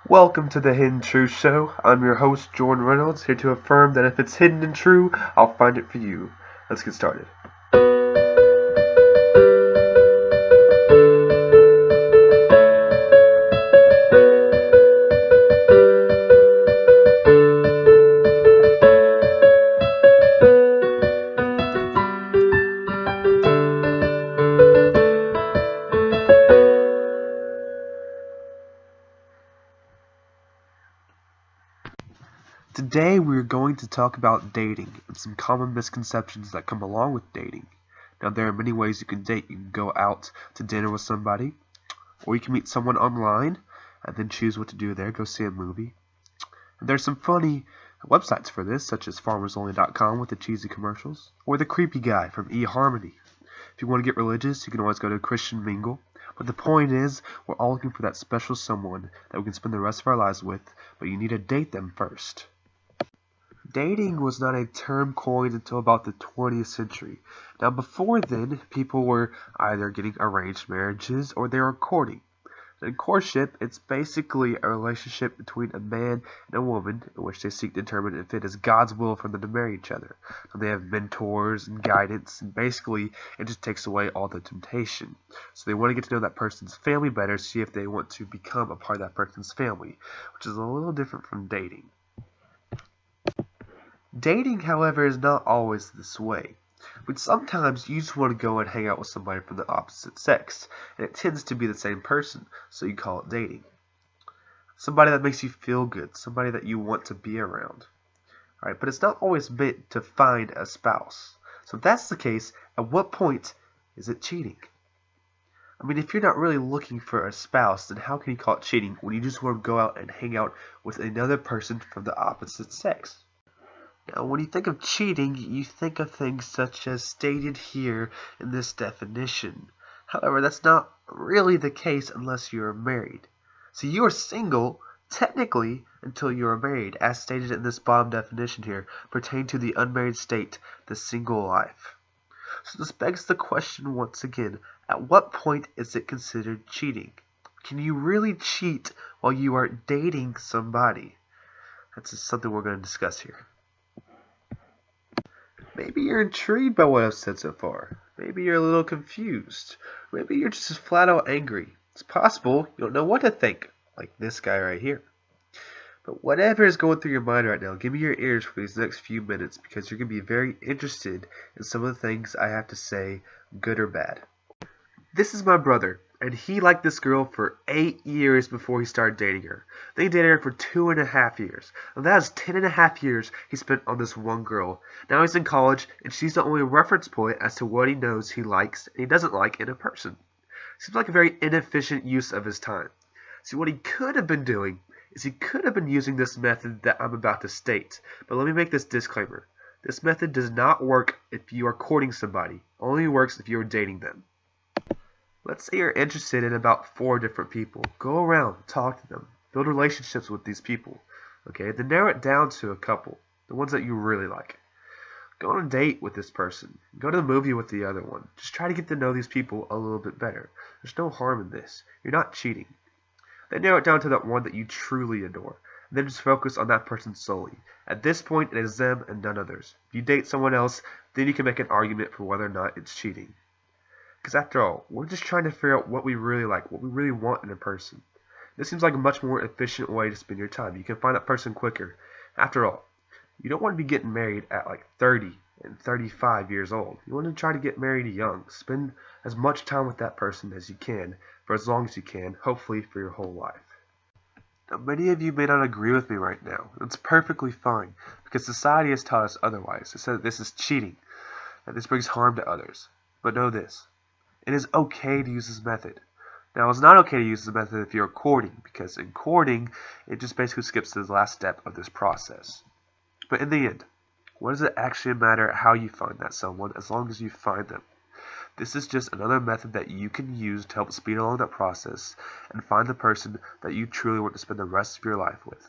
Welcome to the Hidden Truth Show. I'm your host, Jordan Reynolds, here to affirm that if it's hidden and true, I'll find it for you. Let's get started. Today we're going to talk about dating and some common misconceptions that come along with dating. Now there are many ways you can date. You can go out to dinner with somebody, or you can meet someone online and then choose what to do there, go see a movie. And there's some funny websites for this, such as farmersonly.com with the cheesy commercials, or the creepy guy from eHarmony. If you want to get religious, you can always go to Christian Mingle. But the point is, we're all looking for that special someone that we can spend the rest of our lives with, but you need to date them first. Dating was not a term coined until about the 20th century. Now before then, people were either getting arranged marriages or they were courting. In courtship, it's basically a relationship between a man and a woman in which they seek to determine if it is God's will for them to marry each other. So they have mentors and guidance, and basically it just takes away all the temptation. So they want to get to know that person's family better, see if they want to become a part of that person's family, which is a little different from dating. Dating, however, is not always this way. But sometimes you just want to go and hang out with somebody from the opposite sex, and it tends to be the same person, so you call it dating. Somebody that makes you feel good, somebody that you want to be around. Alright, but it's not always meant to find a spouse. So if that's the case, at what point is it cheating? I mean, if you're not really looking for a spouse, then how can you call it cheating when you just want to go out and hang out with another person from the opposite sex? Now, when you think of cheating, you think of things such as stated here in this definition. However, that's not really the case unless you are married. So you are single, technically, until you are married, as stated in this bottom definition here, pertain to the unmarried state, the single life. So this begs the question once again, at what point is it considered cheating? Can you really cheat while you are dating somebody? That's just something we're going to discuss here. Maybe you're intrigued by what I've said so far. Maybe you're a little confused. Maybe you're just flat out angry. It's possible you don't know what to think, like this guy right here. But whatever is going through your mind right now, give me your ears for these next few minutes because you're going to be very interested in some of the things I have to say, good or bad. This is my brother, and he liked this girl for 8 years before he started dating her. They dated her for 2.5 years. And that is 10.5 years he spent on this one girl. Now he's in college, and she's the only reference point as to what he knows he likes and he doesn't like in a person. Seems like a very inefficient use of his time. See, what he could have been doing is he could have been using this method that I'm about to state. But let me make this disclaimer. This method does not work if you are courting somebody. It only works if you are dating them. Let's say you're interested in about 4 different people. Go around, talk to them, build relationships with these people. Okay, then narrow it down to a couple, the ones that you really like. Go on a date with this person. Go to the movie with the other one. Just try to get to know these people a little bit better. There's no harm in this. You're not cheating. Then narrow it down to that one that you truly adore. And then just focus on that person solely. At this point, it is them and none others. If you date someone else, then you can make an argument for whether or not it's cheating. Because after all, we're just trying to figure out what we really like, what we really want in a person. This seems like a much more efficient way to spend your time. You can find that person quicker. After all, you don't want to be getting married at like 30 and 35 years old. You want to try to get married young. Spend as much time with that person as you can, for as long as you can, hopefully for your whole life. Now, many of you may not agree with me right now. It's perfectly fine, because society has taught us otherwise. It said that this is cheating, that this brings harm to others. But know this. It is okay to use this method. Now, it's not okay to use this method if you're courting, because in courting, it just basically skips to the last step of this process. But in the end, what does it actually matter how you find that someone, as long as you find them? This is just another method that you can use to help speed along that process and find the person that you truly want to spend the rest of your life with.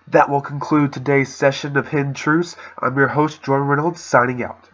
That will conclude today's session of Hidden Truths. I'm your host, Jordan Reynolds, signing out.